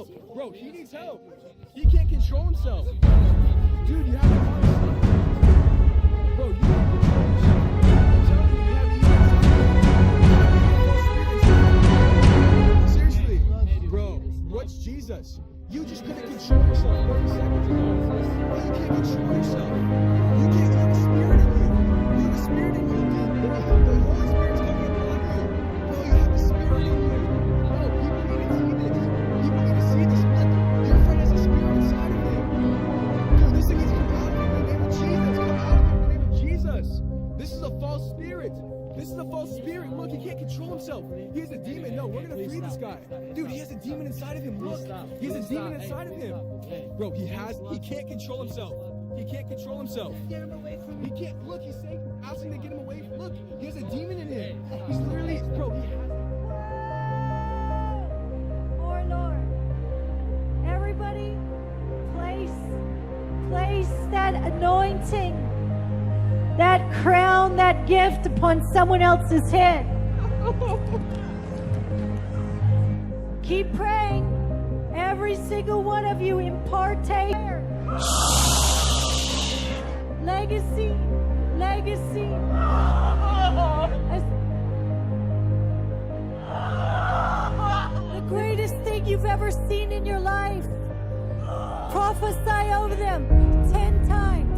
help. Bro, he needs help. He can't control himself. Dude, you have to help. Bro, you can't control yourself. I'm telling you, you have to Seriously, bro, what's Jesus? You just couldn't control yourself 30 seconds ago. Bro, you can't control yourself. You have a spirit in you. You have a spirit in you, dude. The Holy Spirit's coming upon you. Bro, you have a spirit in you. Bro, people need to see this. People need to see this. Look, your friend has a spirit inside of him. Dude, this thing needs to come out of him in the name of Jesus. Come out of him in the name of Jesus. This is a false spirit. This is a false spirit. Look, he can't control himself. He has a demon. No, we're gonna free this guy. Dude, he has a demon inside of him. Look, he has a demon inside of him. Bro, he can't control himself. He can't control himself. Get him away from me. He can't. Look, he's saying, asking to get him away. Look, he has a demon in him. He's literally, bro, he has. Oh Lord, everybody, place that anointing, that crown, that gift upon someone else's head. Keep praying. Every single one of you impartate. Legacy. The greatest thing you've ever seen in your life. Prophesy over them 10 times.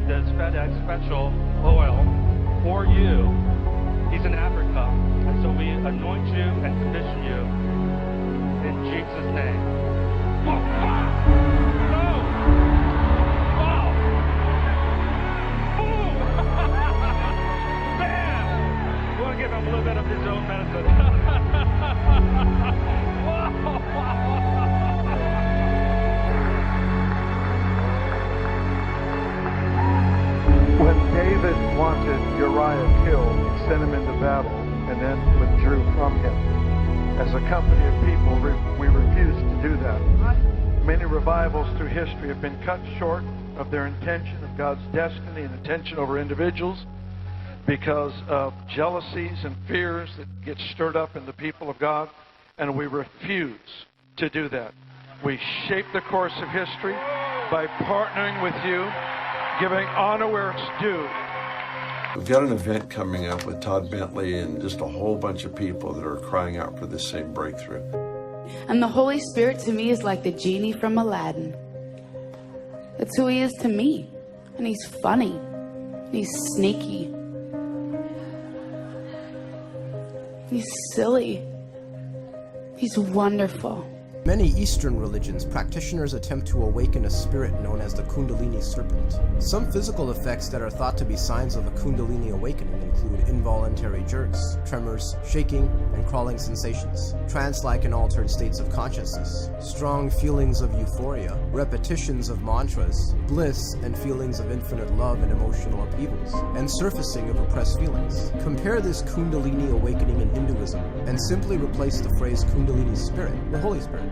Does FedEx special oil for you. He's in Africa, and so we anoint you and commission you in Jesus' name. Whoa, wow. No. Wow. Boom. Bam. We want to give him a little bit of his own medicine. Whoa. When David wanted Uriah killed, he sent him into battle and then withdrew from him. As a company of people, we refused to do that. Many revivals through history have been cut short of their intention, of God's destiny and intention over individuals because of jealousies and fears that get stirred up in the people of God, and we refuse to do that. We shape the course of history by partnering with you, giving honor where it's due. We've got an event coming up with Todd Bentley and just a whole bunch of people that are crying out for the same breakthrough. And the Holy Spirit to me is like the genie from Aladdin. That's who he is to me. And he's funny. He's sneaky. He's silly. He's wonderful. Many Eastern religions, practitioners attempt to awaken a spirit known as the Kundalini serpent. Some physical effects that are thought to be signs of a Kundalini awakening include involuntary jerks, tremors, shaking, and crawling sensations, trance-like and altered states of consciousness, strong feelings of euphoria, repetitions of mantras, bliss, and feelings of infinite love and emotional upheavals, and surfacing of repressed feelings. Compare this Kundalini awakening in Hinduism, and simply replace the phrase Kundalini spirit, the Holy Spirit.